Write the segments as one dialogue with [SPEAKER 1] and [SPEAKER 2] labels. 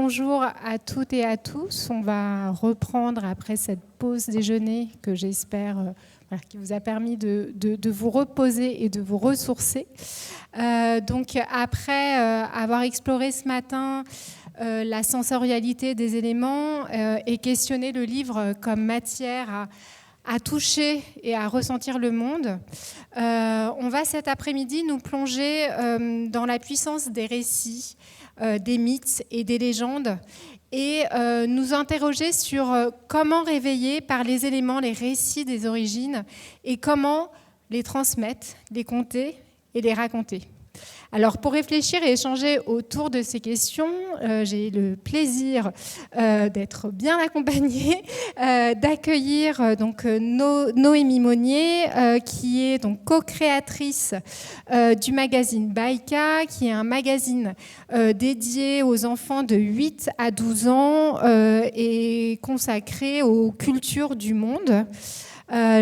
[SPEAKER 1] bonjour à toutes et à tous. On va reprendre après cette pause déjeuner que j'espère qui vous a permis de vous reposer et de vous ressourcer. Donc après avoir exploré ce matin la sensorialité des éléments et questionné le livre comme matière à toucher et à ressentir le monde. On va cet après-midi nous plonger dans la puissance des récits, des mythes et des légendes et nous interroger sur comment réveiller par les éléments les récits des origines et comment les transmettre, les conter et les raconter. Alors, pour réfléchir et échanger autour de ces questions, j'ai le plaisir d'être bien accompagnée, d'accueillir donc Noémie Monnier, qui est donc co-créatrice du magazine Baïka, qui est un magazine dédié aux enfants de 8 à 12 ans et consacré aux cultures du monde.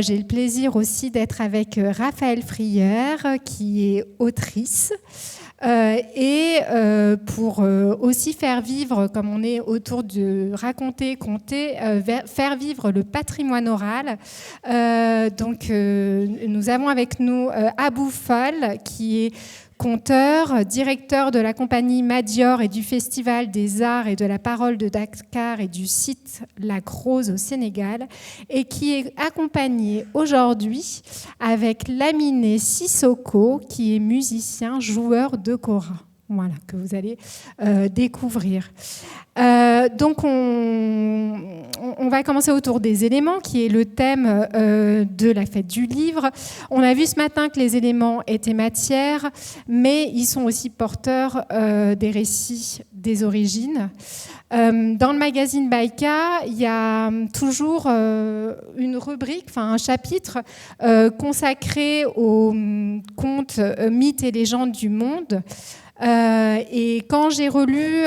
[SPEAKER 1] J'ai le plaisir aussi d'être avec Raphaël Frière, qui est autrice. Pour aussi faire vivre, comme on est autour de raconter, conter, faire vivre le patrimoine oral. Nous avons avec nous Abou Fall, qui est conteur, directeur de la compagnie Madior et du Festival des Arts et de la Parole de Dakar et du site Lac Rose au Sénégal, et qui est accompagné aujourd'hui avec Lamine Sissoko, qui est musicien, joueur de kora. Voilà, que vous allez découvrir. Donc on va commencer autour des éléments, qui est le thème de la fête du livre. On a vu ce matin que les éléments étaient matière, mais ils sont aussi porteurs des récits des origines. Dans le magazine Baïka, il y a toujours une rubrique, un chapitre consacré aux contes, mythes et légendes du monde. Et quand j'ai relu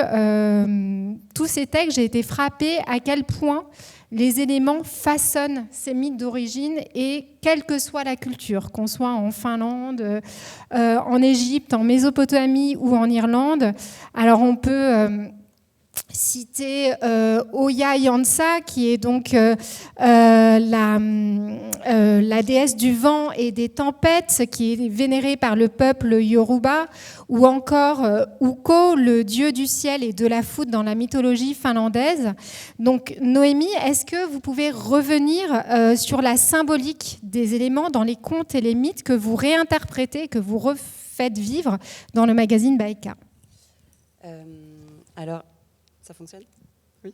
[SPEAKER 1] tous ces textes, j'ai été frappée à quel point les éléments façonnent ces mythes d'origine, et quelle que soit la culture, qu'on soit en Finlande, en Égypte, en Mésopotamie ou en Irlande. Alors on peut citer Oya Yansa, qui est donc la déesse du vent et des tempêtes, qui est vénérée par le peuple Yoruba, ou encore Ukko, le dieu du ciel et de la foudre dans la mythologie finlandaise. Donc Noémie, est-ce que vous pouvez revenir sur la symbolique des éléments dans les contes et les mythes que vous réinterprétez, que vous refaites vivre dans le magazine Baïka?
[SPEAKER 2] Alors, ça fonctionne ? Oui.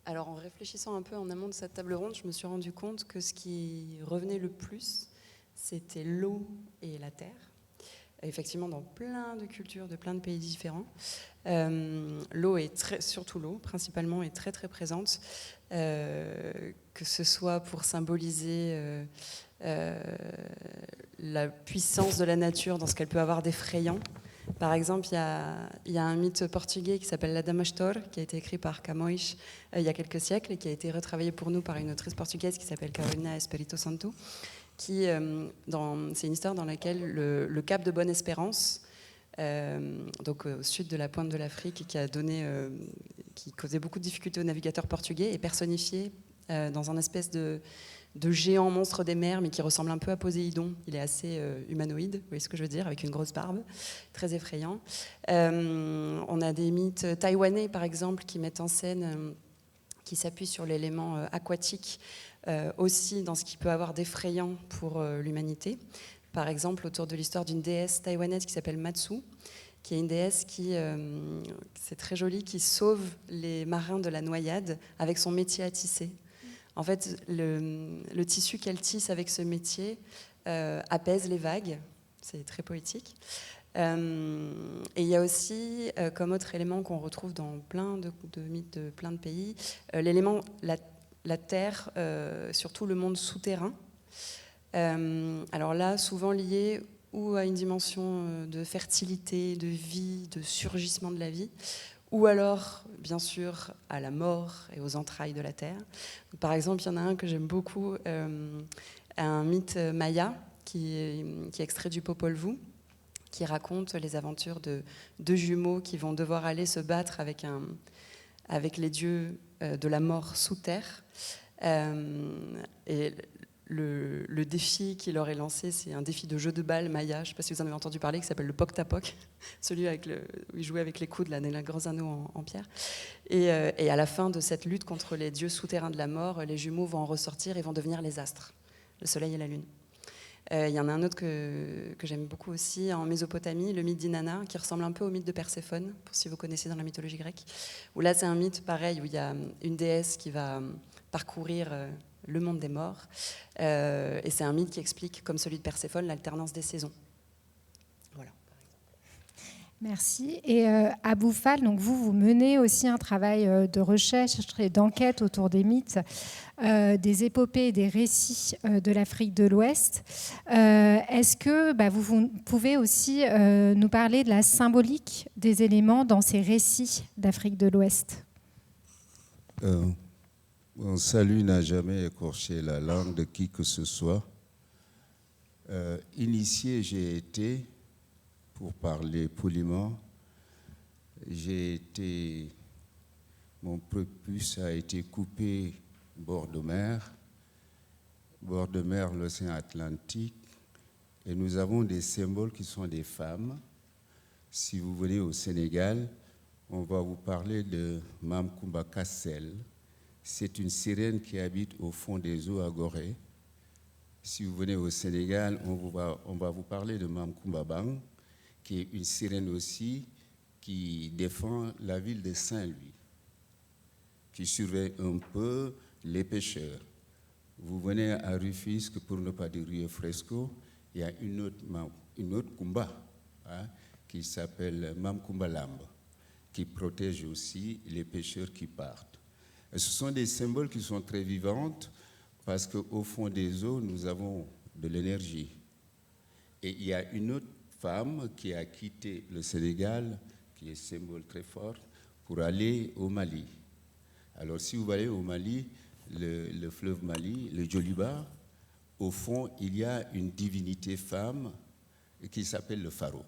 [SPEAKER 2] Alors, en réfléchissant un peu en amont de cette table ronde, je me suis rendu compte que ce qui revenait le plus, c'était l'eau et la terre. Effectivement, dans plein de cultures, de plein de pays différents. L'eau surtout l'eau, principalement, est très très présente. Que ce soit pour symboliser la puissance de la nature dans ce qu'elle peut avoir d'effrayant. Par exemple, il y a un mythe portugais qui s'appelle La Dama Astor, qui a été écrit par Camões il y a quelques siècles et qui a été retravaillé pour nous par une autrice portugaise qui s'appelle Carolina Espírito Santo. C'est une histoire dans laquelle le cap de Bonne-Espérance, donc au sud de la pointe de l'Afrique, qui causait beaucoup de difficultés aux navigateurs portugais, est personnifié dans un espèce de géant monstre des mers, mais qui ressemble un peu à Poséidon. Il est assez humanoïde, vous voyez ce que je veux dire, avec une grosse barbe, très effrayant. On a des mythes taïwanais, par exemple, qui mettent en scène, qui s'appuient sur l'élément aquatique, aussi dans ce qui peut avoir d'effrayant pour l'humanité. Par exemple, autour de l'histoire d'une déesse taïwanaise qui s'appelle Matsu, qui est une déesse c'est très joli, qui sauve les marins de la noyade avec son métier à tisser. En fait, le tissu qu'elle tisse avec ce métier apaise les vagues. C'est très poétique. Et il y a aussi, comme autre élément qu'on retrouve dans plein de mythes de plein de pays, l'élément, la terre, surtout le monde souterrain. Alors là, souvent lié ou à une dimension de fertilité, de vie, de surgissement de la vie, ou alors, bien sûr, à la mort et aux entrailles de la terre. Par exemple, il y en a un que j'aime beaucoup, un mythe maya qui est extrait du Popol Vuh, qui raconte les aventures de deux jumeaux qui vont devoir aller se battre avec les dieux de la mort sous terre. Et le défi qui leur est lancé, c'est un défi de jeu de balle maya, je ne sais pas si vous en avez entendu parler, qui s'appelle le Pok-Tapok, celui où ils jouaient avec les coudes, là, les grands anneaux en pierre. Et à la fin de cette lutte contre les dieux souterrains de la mort, les jumeaux vont en ressortir et vont devenir les astres, le soleil et la lune. Il y en a un autre que j'aime beaucoup aussi, en Mésopotamie, le mythe d'Inanna, qui ressemble un peu au mythe de Perséphone, pour si vous connaissez dans la mythologie grecque, où là c'est un mythe pareil, où il y a une déesse qui va parcourir le monde des morts, et c'est un mythe qui explique, comme celui de Perséphone, l'alternance des saisons. Voilà.
[SPEAKER 1] Merci. Et à Bouffal, donc vous menez aussi un travail de recherche et d'enquête autour des mythes, des épopées et des récits de l'Afrique de l'Ouest. Est-ce que vous pouvez aussi nous parler de la symbolique des éléments dans ces récits d'Afrique de l'Ouest ?
[SPEAKER 3] Mon salut n'a jamais écorché la langue de qui que ce soit. Initié, j'ai été, pour parler poliment, mon prépuce a été coupé bord de mer, l'océan Atlantique, et nous avons des symboles qui sont des femmes. Si vous venez au Sénégal, on va vous parler de Mam Koumba Kassel. C'est une sirène qui habite au fond des eaux à Gorée. Si vous venez au Sénégal, on va vous parler de Mam Koumba Bang, qui est une sirène aussi, qui défend la ville de Saint-Louis, qui surveille un peu les pêcheurs. Vous venez à Rufisque, pour ne pas dire Rio Fresco, il y a une autre Koumba, qui s'appelle Mam Koumba Lamb, qui protège aussi les pêcheurs qui partent. Et ce sont des symboles qui sont très vivantes, parce qu'au fond des eaux, nous avons de l'énergie. Et il y a une autre femme qui a quitté le Sénégal, qui est symbole très fort, pour aller au Mali. Alors si vous allez au Mali, le fleuve Mali, le Djoliba, au fond, il y a une divinité femme qui s'appelle le pharaon.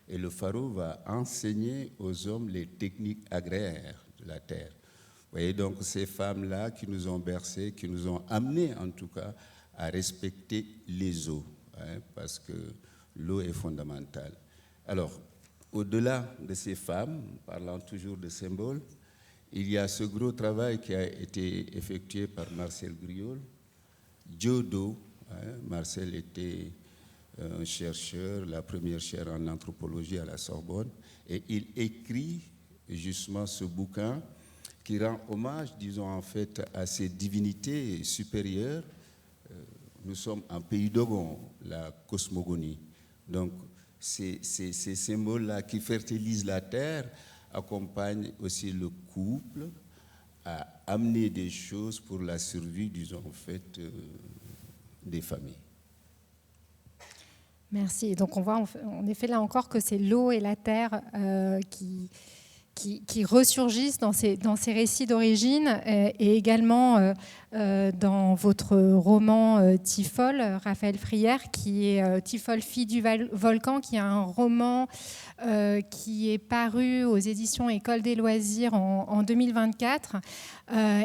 [SPEAKER 3] Et le pharaon va enseigner aux hommes les techniques agraires de la terre. Vous voyez donc ces femmes-là qui nous ont bercés, qui nous ont amenés en tout cas à respecter les eaux, parce que l'eau est fondamentale. Alors, au-delà de ces femmes, parlant toujours de symboles, il y a ce gros travail qui a été effectué par Marcel Griol. Diodo, Marcel était un chercheur, la première chaire en anthropologie à la Sorbonne, et il écrit justement ce bouquin qui rend hommage, disons en fait, à ces divinités supérieures. Nous sommes un pays d'Ogon, la cosmogonie. Donc, ces symboles-là qui fertilisent la terre accompagnent aussi le couple à amener des choses pour la survie, disons en fait, des familles.
[SPEAKER 1] Merci. Donc on voit en effet là encore que c'est l'eau et la terre qui ressurgissent dans ces récits d'origine, et également dans votre roman Tifol, Raphaël Frière, qui est Tifol, fille du volcan, qui est un roman qui est paru aux éditions École des loisirs en 2024,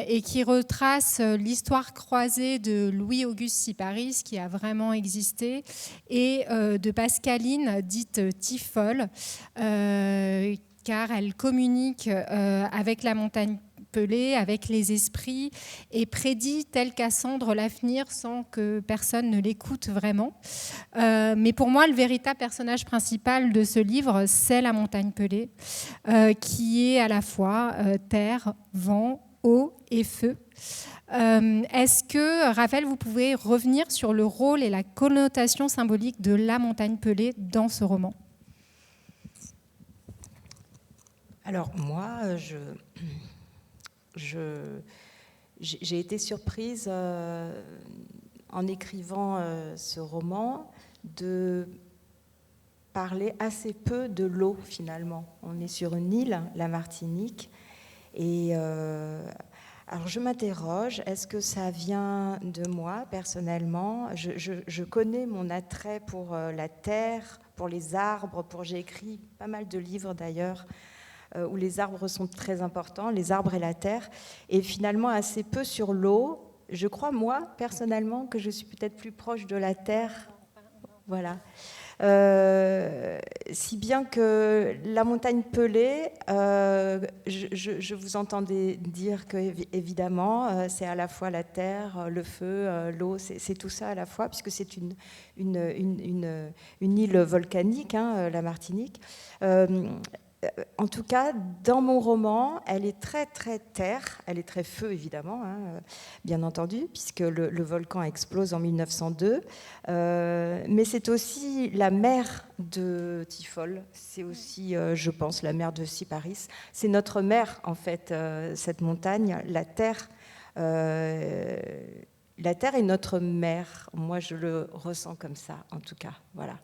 [SPEAKER 1] et qui retrace l'histoire croisée de Louis-Auguste Syparis, qui a vraiment existé, et de Pascaline, dite Tifol, car elle communique avec la montagne Pelée, avec les esprits, et prédit tel Cassandre l'avenir sans que personne ne l'écoute vraiment. Mais pour moi, le véritable personnage principal de ce livre, c'est la montagne Pelée, qui est à la fois terre, vent, eau et feu. Est-ce que, Raphaël, vous pouvez revenir sur le rôle et la connotation symbolique de la montagne Pelée dans ce roman ?
[SPEAKER 4] Alors moi, j'ai été surprise en écrivant ce roman de parler assez peu de l'eau finalement. On est sur une île, la Martinique, et alors je m'interroge, est-ce que ça vient de moi personnellement ? Je connais mon attrait pour la terre, pour les arbres, j'ai écrit pas mal de livres d'ailleurs, où les arbres sont très importants, les arbres et la terre, et finalement assez peu sur l'eau. Je crois, moi, personnellement, que je suis peut-être plus proche de la terre. Voilà. Si bien que la montagne Pelée, je vous entendais dire que évidemment c'est à la fois la terre, le feu, l'eau, c'est tout ça à la fois, puisque c'est une île volcanique, hein, la Martinique. En tout cas, dans mon roman, elle est très très terre, elle est très feu évidemment, hein, bien entendu, puisque le volcan explose en 1902. Mais c'est aussi la mer de Tifol, c'est aussi, je pense, la mer de Syparis. C'est notre mer en fait, cette montagne, la terre. La terre est notre mère. Moi, je le ressens comme ça, en tout cas. Voilà.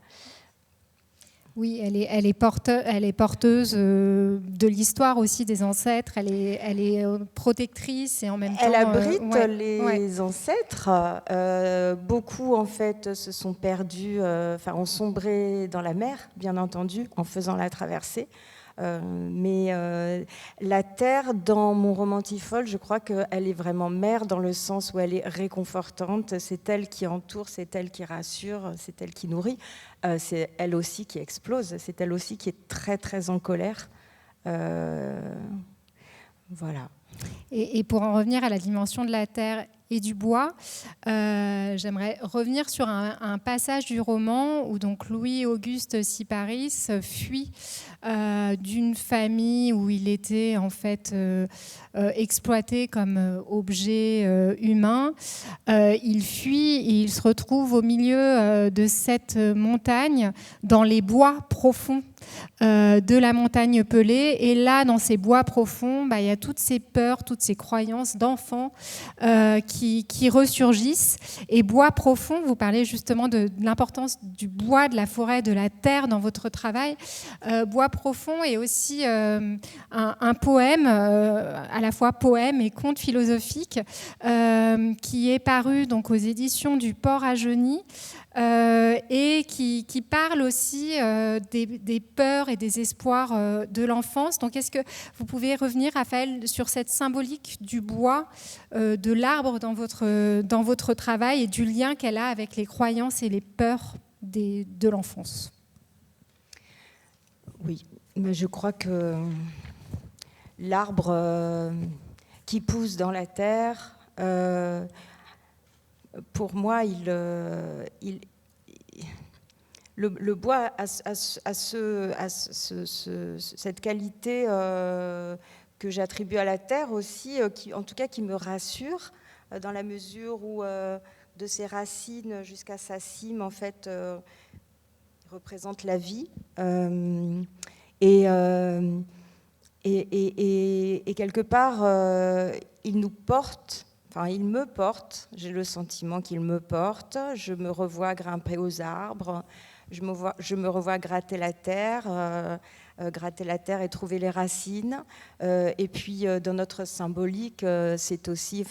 [SPEAKER 1] Oui, elle est porteuse de l'histoire aussi des ancêtres. Elle est protectrice et en même temps.
[SPEAKER 4] Elle abrite les ancêtres. Beaucoup en fait se sont perdus, ont sombré dans la mer, bien entendu, en faisant la traversée. Mais la terre, dans mon roman Tifol, je crois qu'elle est vraiment mère dans le sens où elle est réconfortante. C'est elle qui entoure, c'est elle qui rassure, c'est elle qui nourrit. C'est elle aussi qui explose, c'est elle aussi qui est très très en colère. Voilà.
[SPEAKER 1] Et pour en revenir à la dimension de la terre et du bois, j'aimerais revenir sur un passage du roman où donc Louis-Auguste Syparis fuit d'une famille où il était en fait exploité comme objet humain. Il fuit et il se retrouve au milieu de cette montagne, dans les bois profonds de la montagne Pelée. Et là, dans ces bois profonds, il y a toutes ces peurs, toutes ces croyances d'enfants qui ressurgissent. Et bois profond, vous parlez justement de l'importance du bois, de la forêt, de la terre dans votre travail. Bois profond est aussi un poème, à la fois poème et conte philosophique, qui est paru donc aux éditions du Port à Geny. Et qui parle aussi des peurs et des espoirs de l'enfance. Donc, est-ce que vous pouvez revenir, Raphaël, sur cette symbolique du bois, de l'arbre dans votre travail et du lien qu'elle a avec les croyances et les peurs de l'enfance?
[SPEAKER 4] Oui, mais je crois que l'arbre qui pousse dans la terre, pour moi, le bois a cette qualité que j'attribue à la terre aussi, en tout cas qui me rassure, dans la mesure où de ses racines jusqu'à sa cime, en fait, représente la vie. Et quelque part, il nous porte. Enfin, il me porte, j'ai le sentiment qu'il me porte. Je me revois grimper aux arbres, je me revois gratter la terre et trouver les racines. Et puis, dans notre symbolique, c'est aussi,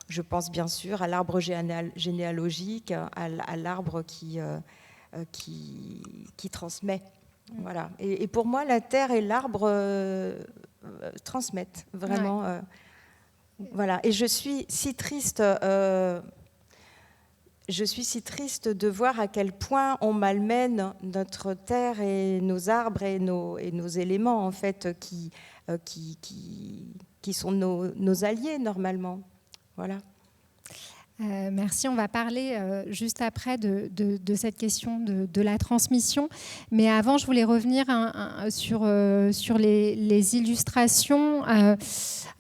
[SPEAKER 4] je pense bien sûr à l'arbre généalogique, à l'arbre qui transmet. Voilà. Et pour moi, la terre et l'arbre transmettent vraiment. Ouais. Voilà, et je suis si triste de voir à quel point on malmène notre terre et nos arbres et nos éléments en fait qui sont nos alliés normalement. Voilà.
[SPEAKER 1] Merci. On va parler juste après de cette question de la transmission. Mais avant, je voulais revenir sur les illustrations.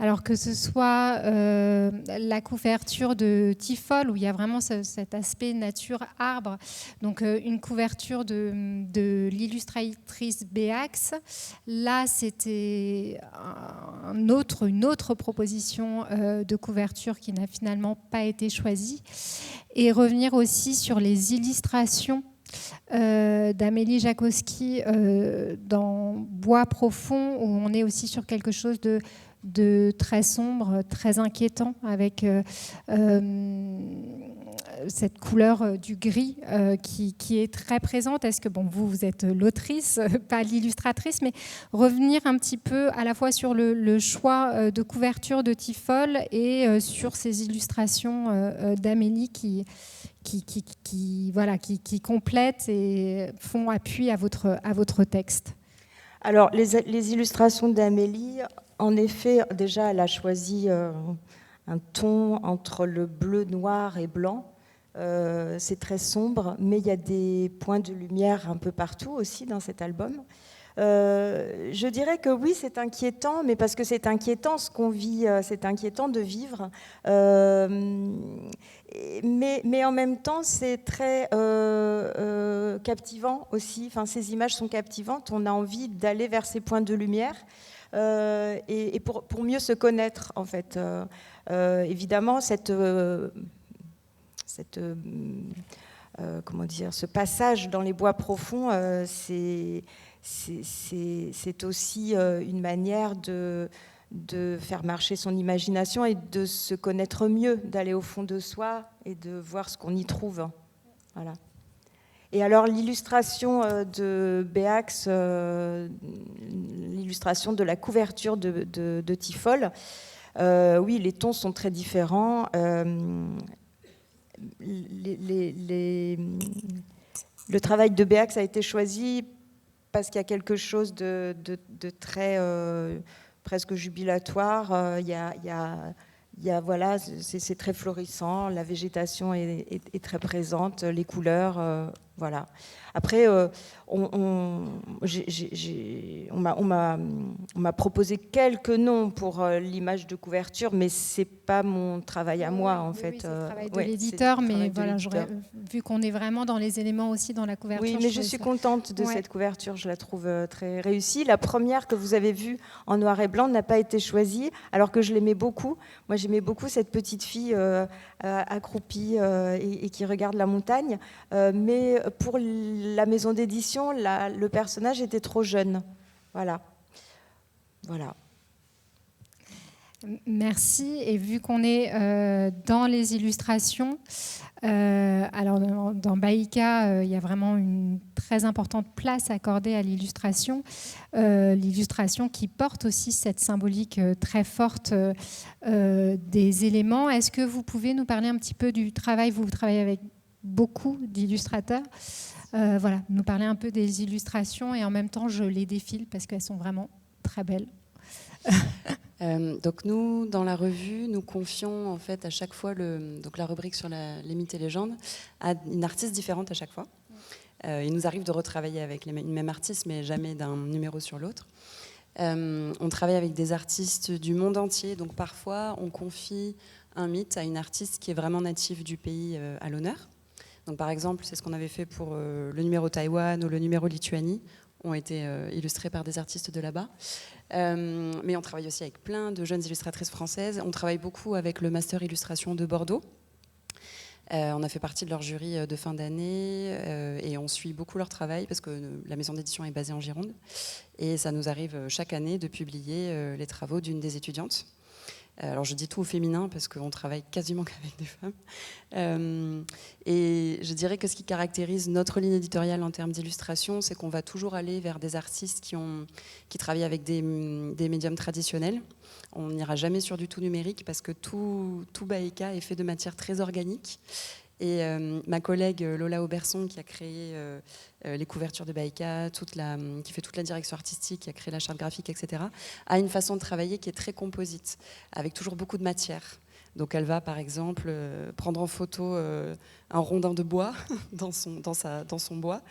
[SPEAKER 1] Alors que ce soit la couverture de Tifol, où il y a vraiment cet aspect nature-arbre, donc une couverture de l'illustratrice Béax. Là, c'était une autre proposition de couverture qui n'a finalement pas été choisie. Et revenir aussi sur les illustrations d'Amélie Jakowski dans Bois profond, où on est aussi sur quelque chose de très sombre, très inquiétant, avec cette couleur du gris qui est très présente. Est-ce que, bon, vous êtes l'autrice, pas l'illustratrice, mais revenir un petit peu à la fois sur le choix de couverture de Tifol et sur ces illustrations d'Amélie qui complètent et font appui à votre texte.
[SPEAKER 4] Alors, les illustrations d'Amélie, en effet, déjà, elle a choisi un ton entre le bleu, noir et blanc. C'est très sombre, mais il y a des points de lumière un peu partout aussi dans cet album. Je dirais que oui, c'est inquiétant, mais parce que c'est inquiétant ce qu'on vit, c'est inquiétant de vivre. Mais en même temps, c'est très captivant aussi. Enfin, ces images sont captivantes. On a envie d'aller vers ces points de lumière et pour mieux se connaître, en fait. Évidemment, comment dire, ce passage dans les bois profonds, c'est aussi une manière de faire marcher son imagination et de se connaître mieux, d'aller au fond de soi et de voir ce qu'on y trouve. Voilà. Et alors l'illustration de Béax, l'illustration de la couverture de Tifol, oui, les tons sont très différents. Le travail de Béax a été choisi parce qu'il y a quelque chose de très presque jubilatoire. Voilà, c'est très florissant, la végétation est très présente, les couleurs, voilà. Après, on m'a proposé quelques noms pour l'image de couverture, mais c'est pas mon travail à moi, en fait.
[SPEAKER 1] Oui, c'est le travail de l'éditeur, mais voilà, j'aurais vu qu'on est vraiment dans les éléments aussi dans la couverture.
[SPEAKER 4] Oui, mais je suis contente de cette couverture, je la trouve très réussie. La première que vous avez vue en noir et blanc n'a pas été choisie, alors que je l'aimais beaucoup. Moi, j'aimais beaucoup cette petite fille accroupie et qui regarde la montagne, mais pour la maison d'édition, le personnage était trop jeune. Voilà.
[SPEAKER 1] Merci. Et vu qu'on est dans les illustrations, alors dans Baïka, il y a vraiment une très importante place accordée à l'illustration. L'illustration qui porte aussi cette symbolique très forte des éléments. Est-ce que vous pouvez nous parler un petit peu du travail? Vous travaillez avec beaucoup d'illustrateurs. Voilà, nous parler un peu des illustrations et en même temps, je les défile parce qu'elles sont vraiment très belles.
[SPEAKER 2] Donc nous, dans la revue, nous confions en fait à chaque fois la rubrique sur les mythes et légendes à une artiste différente à chaque fois. Il nous arrive de retravailler avec une même artiste, mais jamais d'un numéro sur l'autre. On travaille avec des artistes du monde entier, donc parfois on confie un mythe à une artiste qui est vraiment native du pays à l'honneur. Donc par exemple, c'est ce qu'on avait fait pour le numéro Taïwan ou le numéro Lituanie, ont été illustrés par des artistes de là-bas. Mais on travaille aussi avec plein de jeunes illustratrices françaises. On travaille beaucoup avec le Master Illustration de Bordeaux. On a fait partie de leur jury de fin d'année et on suit beaucoup leur travail parce que la maison d'édition est basée en Gironde. Et ça nous arrive chaque année de publier les travaux d'une des étudiantes. Alors je dis tout au féminin parce qu'on travaille quasiment qu'avec des femmes. Et je dirais que ce qui caractérise notre ligne éditoriale en termes d'illustration, c'est qu'on va toujours aller vers des artistes qui travaillent avec des médiums traditionnels. On n'ira jamais sur du tout numérique parce que tout Baïka est fait de matière très organique. Et ma collègue Lola Auberson, qui a créé les couvertures de Baïka, qui fait toute la direction artistique, qui a créé la charte graphique, etc., a une façon de travailler qui est très composite, avec toujours beaucoup de matière. Donc elle va, par exemple, prendre en photo un rondin de bois dans son bois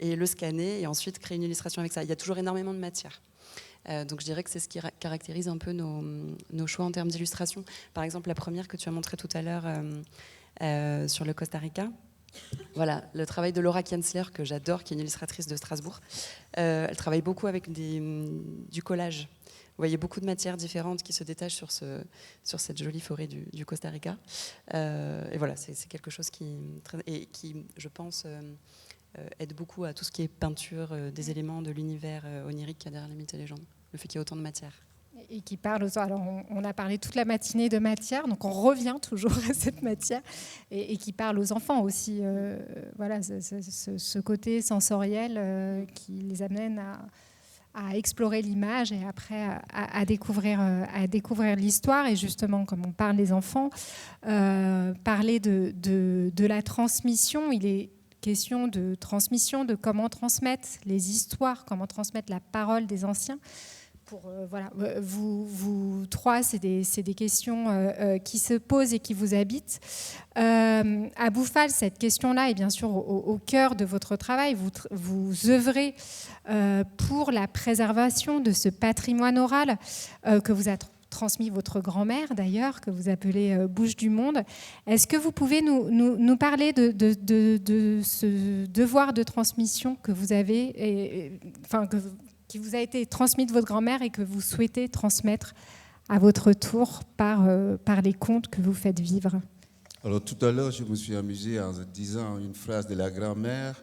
[SPEAKER 2] et le scanner et ensuite créer une illustration avec ça. Il y a toujours énormément de matière. Donc je dirais que c'est ce qui caractérise un peu nos choix en termes d'illustration. Par exemple, la première que tu as montrée tout à l'heure sur le Costa Rica, voilà, le travail de Laura Kienzler, que j'adore, qui est une illustratrice de Strasbourg. Elle travaille beaucoup avec du collage. Vous voyez beaucoup de matières différentes qui se détachent sur cette jolie forêt du Costa Rica. Et voilà, c'est quelque chose qui, je pense, aide beaucoup à tout ce qui est peinture des éléments de l'univers onirique qu'il y a derrière les mythes et légendes. Le fait qu'il y ait autant de matière.
[SPEAKER 1] et qui parle aux... Alors, on a parlé toute la matinée de matière, donc on revient toujours à cette matière, et qui parle aux enfants aussi. Voilà, ce côté sensoriel qui les amène à explorer l'image et après à découvrir l'histoire. Et justement, comme on parle des enfants, parler de la transmission, il est question de transmission, de comment transmettre les histoires, comment transmettre la parole des anciens. Voilà, vous trois, c'est des questions qui se posent et qui vous habitent. À Bouffal, cette question-là est bien sûr au cœur de votre travail. Vous œuvrez pour la préservation de ce patrimoine oral que vous a transmis votre grand-mère, d'ailleurs, que vous appelez Bouche du Monde. Est-ce que vous pouvez nous parler de ce devoir de transmission que vous avez, qui vous a été transmis de votre grand-mère et que vous souhaitez transmettre à votre tour par les contes que vous faites vivre?
[SPEAKER 3] Alors tout à l'heure, je me suis amusé en disant une phrase de la grand-mère.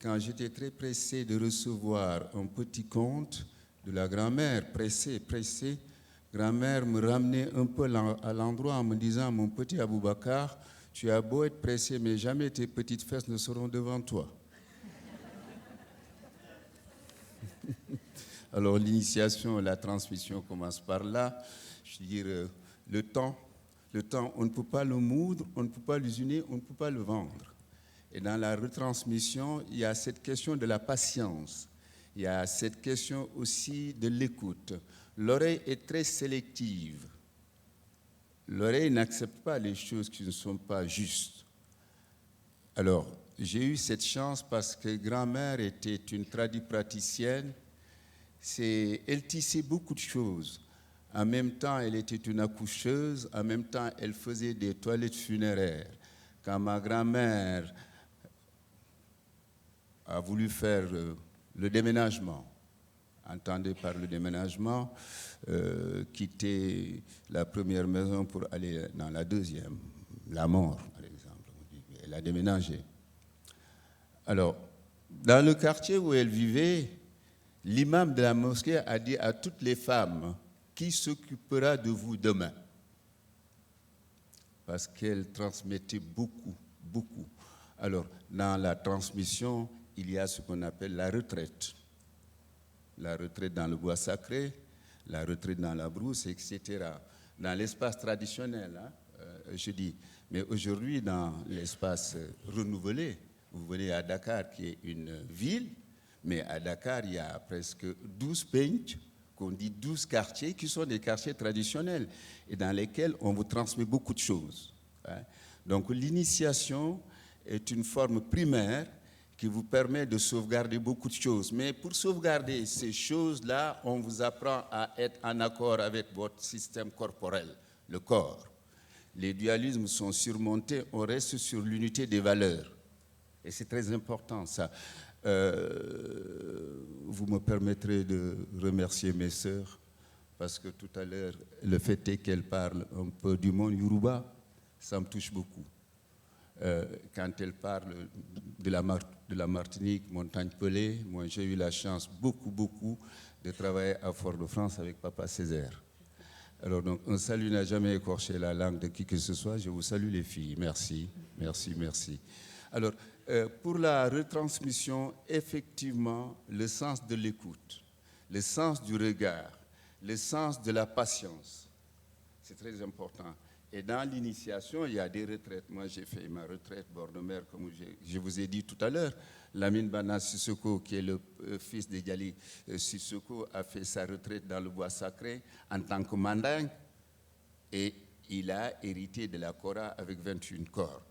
[SPEAKER 3] Quand j'étais très pressé de recevoir un petit conte de la grand-mère, pressé, grand-mère me ramenait un peu à l'endroit en me disant « Mon petit Aboubacar, tu as beau être pressé, mais jamais tes petites fesses ne seront devant toi. » Alors l'initiation, la transmission commence par là. Je veux dire, le temps, on ne peut pas le moudre, on ne peut pas l'usiner, on ne peut pas le vendre. Et dans la retransmission, il y a cette question de la patience. Il y a cette question aussi de l'écoute. L'oreille est très sélective. L'oreille n'accepte pas les choses qui ne sont pas justes. Alors, j'ai eu cette chance parce que grand-mère était une tradipraticienne. Elle tissait beaucoup de choses. En même temps, elle était une accoucheuse. En même temps, elle faisait des toilettes funéraires. Quand ma grand-mère a voulu faire le déménagement, entendez par le déménagement, quitter la première maison pour aller dans la deuxième, la mort, par exemple. Elle a déménagé. Alors, dans le quartier où elle vivait, l'imam de la mosquée a dit à toutes les femmes « Qui s'occupera de vous demain ?» Parce qu'elle transmettait beaucoup. Alors, dans la transmission, il y a ce qu'on appelle la retraite. La retraite dans le bois sacré, la retraite dans la brousse, etc. Dans l'espace traditionnel, je dis. Mais aujourd'hui, dans l'espace renouvelé, vous venez à Dakar, qui est une ville, mais à Dakar, il y a presque 12 pencs, qu'on dit 12 quartiers, qui sont des quartiers traditionnels, et dans lesquels on vous transmet beaucoup de choses. Donc l'initiation est une forme primaire qui vous permet de sauvegarder beaucoup de choses. Mais pour sauvegarder ces choses-là, on vous apprend à être en accord avec votre système corporel, le corps. Les dualismes sont surmontés, on reste sur l'unité des valeurs. Et c'est très important, ça. Vous me permettrez de remercier mes sœurs, parce que tout à l'heure, le fait est qu'elles parlent un peu du monde Yoruba, ça me touche beaucoup. Quand elles parlent de la Martinique, Montagne-Pelée, moi j'ai eu la chance beaucoup de travailler à Fort-de-France avec Papa Césaire. Alors donc un salut n'a jamais écorché la langue de qui que ce soit, je vous salue les filles, merci. Alors pour la retransmission, effectivement, le sens de l'écoute, le sens du regard, le sens de la patience, c'est très important. Et dans l'initiation, il y a des retraites. Moi, j'ai fait ma retraite bord de mer, comme je vous ai dit tout à l'heure. Lamine Bana Sissoko, qui est le fils de Diali Sissoko, a fait sa retraite dans le bois sacré en tant que mandingue. Et il a hérité de la Kora avec 21 cordes.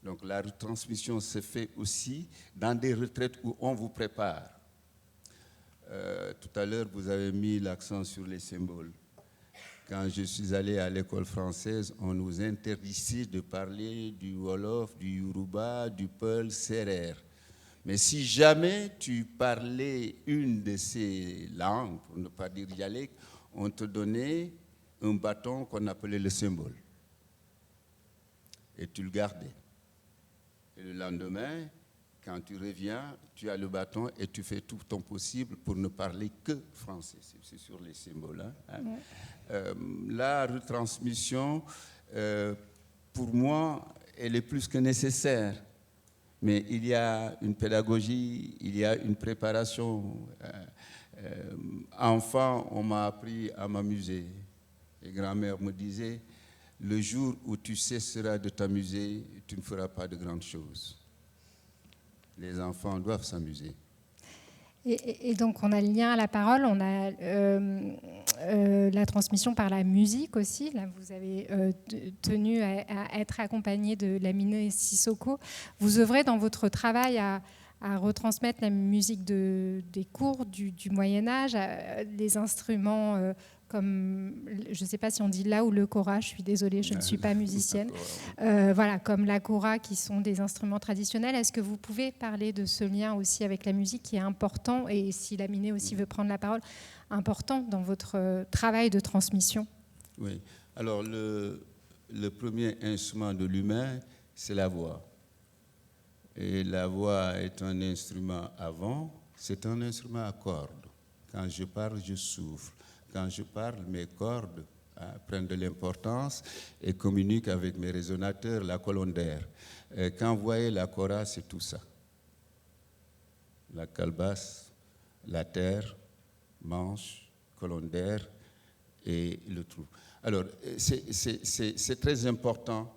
[SPEAKER 3] Donc la retransmission se fait aussi dans des retraites où on vous prépare. Tout à l'heure, vous avez mis l'accent sur les symboles. Quand je suis allé à l'école française, on nous interdisait de parler du Wolof, du Yoruba, du Peul, Serer. Mais si jamais tu parlais une de ces langues, pour ne pas dire dialecte, on te donnait un bâton qu'on appelait le symbole. Et tu le gardais. Et le lendemain, quand tu reviens, tu as le bâton et tu fais tout ton possible pour ne parler que français. C'est sur les symboles. Hein. Ouais. La retransmission, pour moi, elle est plus que nécessaire. Mais il y a une pédagogie, il y a une préparation. Enfant, on m'a appris à m'amuser. Et grand-mère me disait, le jour où tu cesseras de t'amuser, tu ne feras pas de grandes choses. Les enfants doivent s'amuser.
[SPEAKER 1] Et donc, on a le lien à la parole, on a la transmission par la musique aussi. Là, vous avez tenu à être accompagné de Lamine Sissoko. Vous œuvrez dans votre travail à retransmettre la musique des cours du Moyen-Âge, les instruments comme, je ne sais pas si on dit là ou le kora, je suis désolée, je ne suis pas musicienne, voilà, comme la kora, qui sont des instruments traditionnels. Est-ce que vous pouvez parler de ce lien aussi avec la musique qui est important, et si Lamine aussi veut prendre la parole, important dans votre travail de transmission?
[SPEAKER 3] Oui, alors le premier instrument de l'humain, c'est la voix. Et la voix est un instrument à vent, c'est un instrument à cordes. Quand je parle, je souffle. Quand je parle, mes cordes prennent de l'importance et communiquent avec mes résonateurs, la colonne d'air. Quand vous voyez la kora, c'est tout ça. La calebasse, la terre, manche, colonne d'air et le trou. Alors, c'est très important.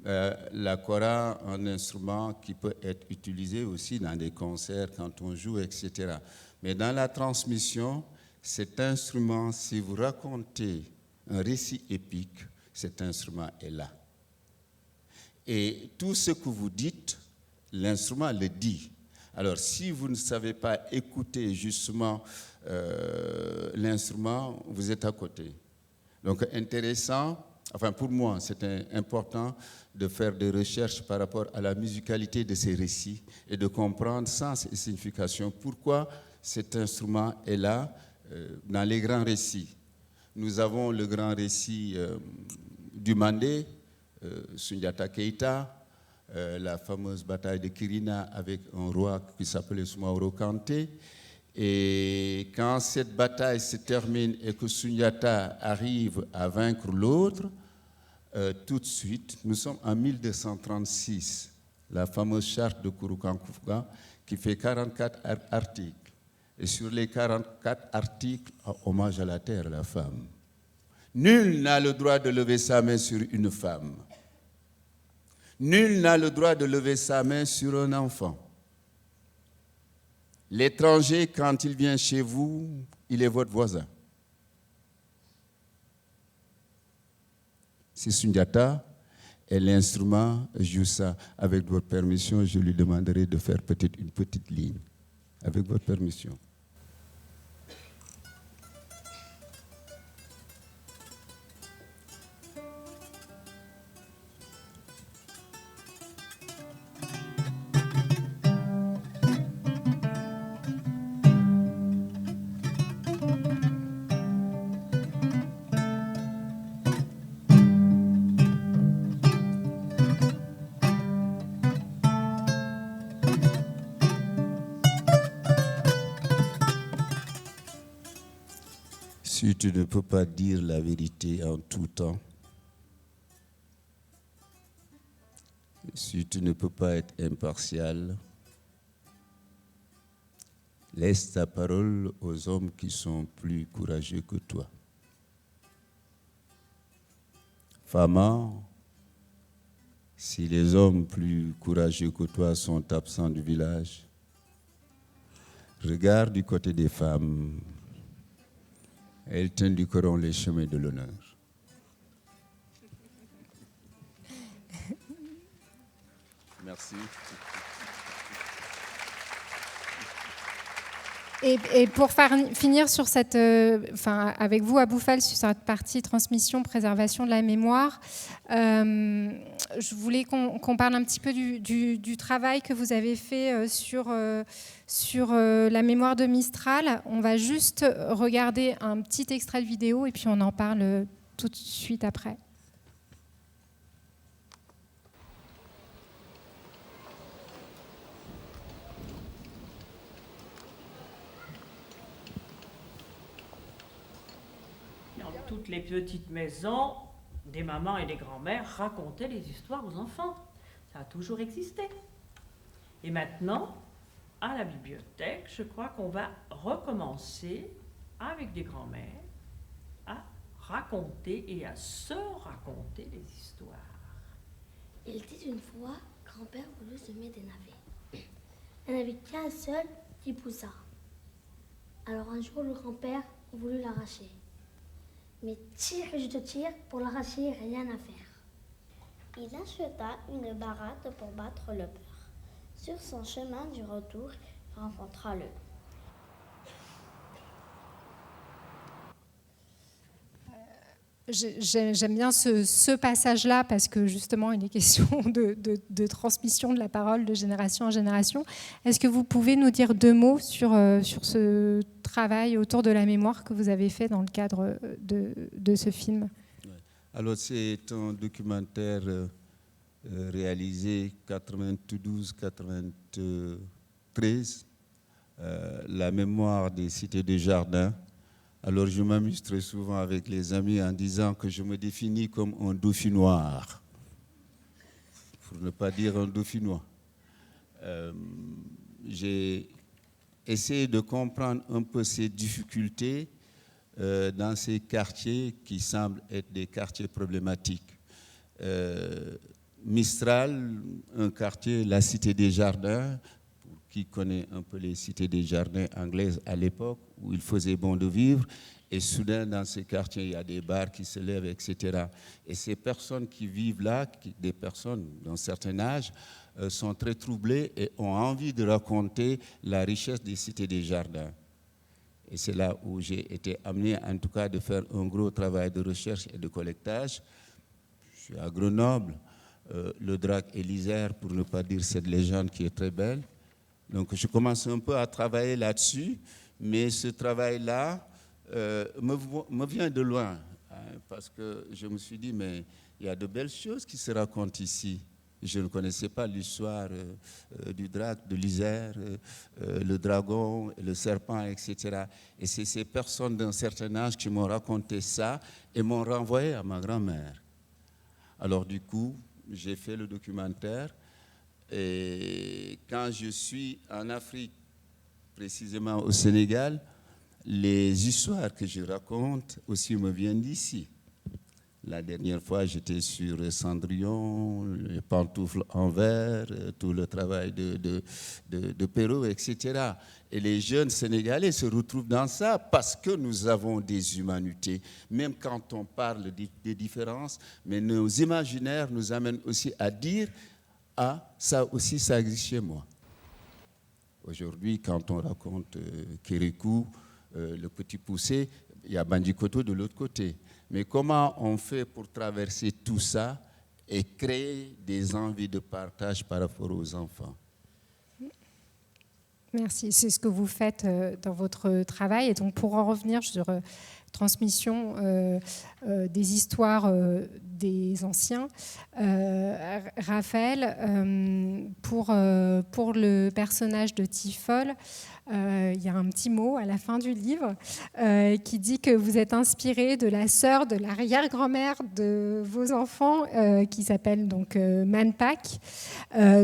[SPEAKER 3] La kora, un instrument qui peut être utilisé aussi dans des concerts, quand on joue, etc. Mais dans la transmission, cet instrument, si vous racontez un récit épique, cet instrument est là. Et tout ce que vous dites, l'instrument le dit. Alors, si vous ne savez pas écouter justement l'instrument, vous êtes à côté. Donc, intéressant, enfin pour moi, c'est important de faire des recherches par rapport à la musicalité de ces récits et de comprendre sens et signification pourquoi cet instrument est là. Dans les grands récits, nous avons le grand récit du Mandé, Sundiata Keita, la fameuse bataille de Kirina avec un roi qui s'appelait Soumaoro Kanté. Et quand cette bataille se termine et que Sundiata arrive à vaincre l'autre, tout de suite, nous sommes en 1236, la fameuse charte de Kurukankufuga qui fait 44 articles. Et sur les 44 articles, hommage à la terre, la femme. Nul n'a le droit de lever sa main sur une femme. Nul n'a le droit de lever sa main sur un enfant. L'étranger, quand il vient chez vous, il est votre voisin. C'est Sundiata et l'instrument joue ça. Avec votre permission, je lui demanderai de faire peut-être une petite ligne. Avec votre permission. Si tu ne peux pas dire la vérité en tout temps, si tu ne peux pas être impartial, laisse ta parole aux hommes qui sont plus courageux que toi. Fama, si les hommes plus courageux que toi sont absents du village, regarde du côté des femmes. Elles t'indiqueront les chemins de l'honneur. Merci.
[SPEAKER 1] Et pour finir sur cette, avec vous, Abou Fall, sur cette partie transmission, préservation de la mémoire, je voulais qu'on parle un petit peu du travail que vous avez fait sur la mémoire de Mistral. On va juste regarder un petit extrait de vidéo et puis on en parle tout de suite après.
[SPEAKER 5] toutes les petites maisons, des mamans et des grands-mères racontaient les histoires aux enfants. Ça a toujours existé. Et maintenant, à la bibliothèque, je crois qu'on va recommencer avec des grands-mères à raconter et à se raconter les histoires.
[SPEAKER 6] Il était une fois, grand-père voulut semer des navets. Il n'y en avait qu'un seul qui poussa. Alors un jour, le grand-père voulut l'arracher. Mais tire et je te tire, pour l'arracher, rien à faire. Il acheta une baratte pour battre le beurre. Sur son chemin du retour, il rencontra le loup.
[SPEAKER 1] J'aime bien ce passage-là parce que justement il est question de transmission de la parole de génération en génération. Est-ce que vous pouvez nous dire 2 mots sur ce travail autour de la mémoire que vous avez fait dans le cadre de ce film?
[SPEAKER 3] Alors c'est un documentaire réalisé 92-93, la mémoire des cités des jardins. Alors je m'amuse très souvent avec les amis en disant que je me définis comme un dauphinoir, pour ne pas dire un dauphinois. J'ai essayé de comprendre un peu ces difficultés dans ces quartiers qui semblent être des quartiers problématiques. Mistral, un quartier, la Cité des Jardins, pour qui connaît un peu les cités des jardins anglaises à l'époque, où il faisait bon de vivre, et soudain dans ces quartiers, il y a des bars qui se lèvent, etc. Et ces personnes qui vivent là, des personnes d'un certain âge, sont très troublées et ont envie de raconter la richesse des cités des jardins. Et c'est là où j'ai été amené, en tout cas, de faire un gros travail de recherche et de collectage. Je suis à Grenoble, le Drac et l'Isère, pour ne pas dire cette légende qui est très belle. Donc je commence un peu à travailler là-dessus, mais ce travail-là me vient de loin, hein, parce que je me suis dit, mais il y a de belles choses qui se racontent ici. Je ne connaissais pas l'histoire du Drac, de l'Isère, le dragon, le serpent, etc. Et c'est ces personnes d'un certain âge qui m'ont raconté ça et m'ont renvoyé à ma grand-mère. Alors du coup, j'ai fait le documentaire. Et quand je suis en Afrique, précisément au Sénégal, les histoires que je raconte aussi me viennent d'ici. La dernière fois, j'étais sur Cendrillon, les pantoufles en verre, tout le travail de Perrault, etc. Et les jeunes Sénégalais se retrouvent dans ça parce que nous avons des humanités. Même quand on parle des différences, mais nos imaginaires nous amènent aussi à dire « Ah, ça aussi, ça existe chez moi ». Aujourd'hui, quand on raconte Kérékou, le petit poussé, il y a Bandikoto de l'autre côté. Mais comment on fait pour traverser tout ça et créer des envies de partage par rapport aux enfants?
[SPEAKER 1] Merci, c'est ce que vous faites dans votre travail. Et donc pour en revenir sur transmission des histoires des anciens, Raphaël, pour le personnage de Tifol, il y a un petit mot à la fin du livre qui dit que vous êtes inspiré de la sœur de l'arrière-grand-mère de vos enfants qui s'appelle donc Manpak.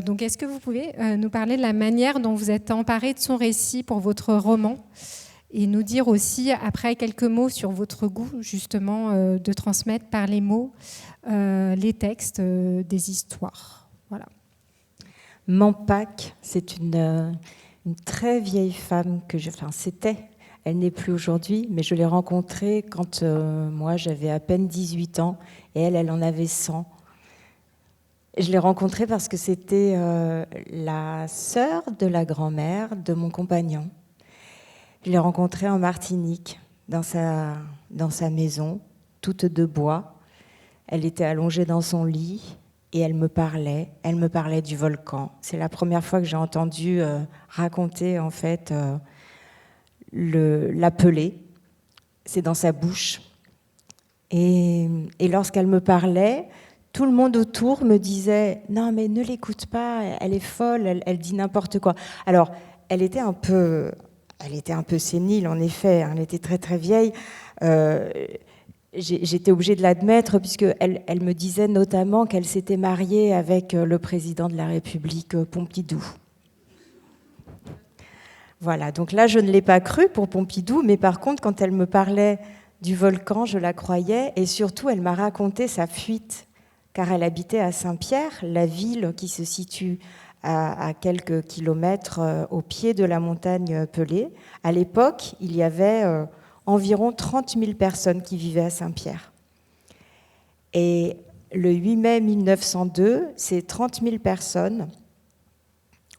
[SPEAKER 1] Donc est-ce que vous pouvez nous parler de la manière dont vous êtes emparé de son récit pour votre roman et nous dire aussi après quelques mots sur votre goût justement de transmettre par les mots les textes des histoires. Voilà.
[SPEAKER 4] Manpak, c'est une très vieille femme que c'était, elle n'est plus aujourd'hui, mais je l'ai rencontrée quand moi j'avais à peine 18 ans et elle en avait 100. Et je l'ai rencontrée parce que c'était la sœur de la grand-mère de mon compagnon. Je l'ai rencontrée en Martinique, dans sa maison, toute de bois. Elle était allongée dans son lit et elle me parlait du volcan. C'est la première fois que j'ai entendu raconter en fait l'appeler. C'est dans sa bouche. Et lorsqu'elle me parlait, tout le monde autour me disait « Non, mais ne l'écoute pas, elle est folle, elle dit n'importe quoi. » Alors, elle était un peu sénile, en effet, elle était très très vieille. j'étais obligée de l'admettre, puisqu'elle elle me disait notamment qu'elle s'était mariée avec le président de la République, Pompidou. Voilà, donc là, je ne l'ai pas cru pour Pompidou, mais par contre, quand elle me parlait du volcan, je la croyais, et surtout, elle m'a raconté sa fuite, car elle habitait à Saint-Pierre, la ville qui se situe à quelques kilomètres au pied de la montagne Pelée. À l'époque, il y avait environ 30 000 personnes qui vivaient à Saint-Pierre. Et le 8 mai 1902, ces 30 000 personnes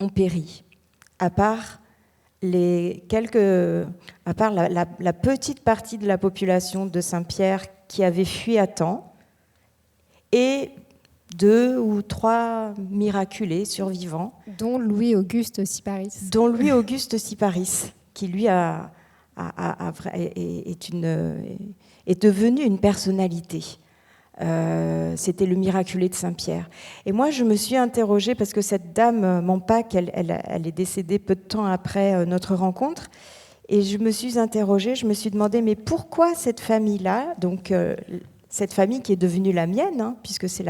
[SPEAKER 4] ont péri, à part la petite partie de la population de Saint-Pierre qui avait fui à temps, et 2 ou 3 miraculés survivants.
[SPEAKER 1] Dont Louis-Auguste Siparis.
[SPEAKER 4] Dont Louis-Auguste Siparis, qui lui est devenu une personnalité. C'était le miraculé de Saint-Pierre. Et moi, je me suis interrogée, parce que cette dame, Mampac, elle est décédée peu de temps après notre rencontre, et je me suis interrogée, je me suis demandé, mais pourquoi cette famille-là, donc cette famille qui est devenue la mienne, hein, puisque ce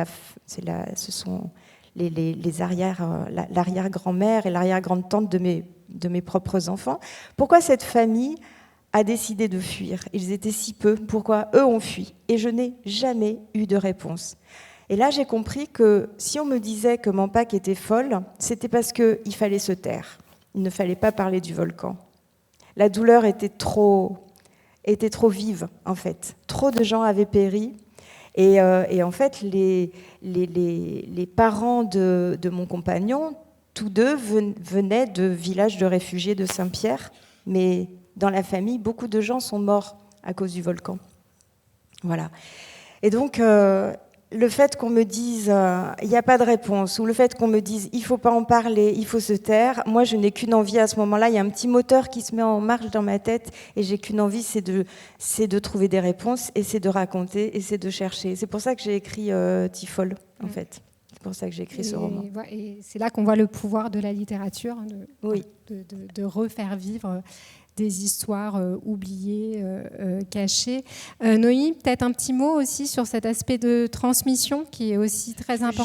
[SPEAKER 4] sont l'arrière-grand-mère et l'arrière-grande-tante de mes propres enfants, pourquoi cette famille a décidé de fuir? Ils étaient si peu, pourquoi eux ont fui? Et je n'ai jamais eu de réponse. Et là, j'ai compris que si on me disait que Mampac était folle, c'était parce qu'il fallait se taire. Il ne fallait pas parler du volcan. La douleur était trop vive, en fait. Trop de gens avaient péri. Et en fait, les parents de mon compagnon, tous deux venaient de villages de réfugiés de Saint-Pierre, mais dans la famille, beaucoup de gens sont morts à cause du volcan. Voilà. Et donc, le fait qu'on me dise il n'y a pas de réponse, ou le fait qu'on me dise il ne faut pas en parler, il faut se taire, moi je n'ai qu'une envie à ce moment-là, il y a un petit moteur qui se met en marche dans ma tête, et j'ai qu'une envie, c'est de trouver des réponses, et c'est de raconter, et c'est de chercher. C'est pour ça que j'ai écrit Tifol, en fait. C'est pour ça que j'ai écrit ce roman.
[SPEAKER 1] Et c'est là qu'on voit le pouvoir de la littérature,
[SPEAKER 4] oui.
[SPEAKER 1] de refaire vivre des histoires oubliées, cachées. Noémie, peut-être un petit mot aussi sur cet aspect de transmission qui est aussi très important.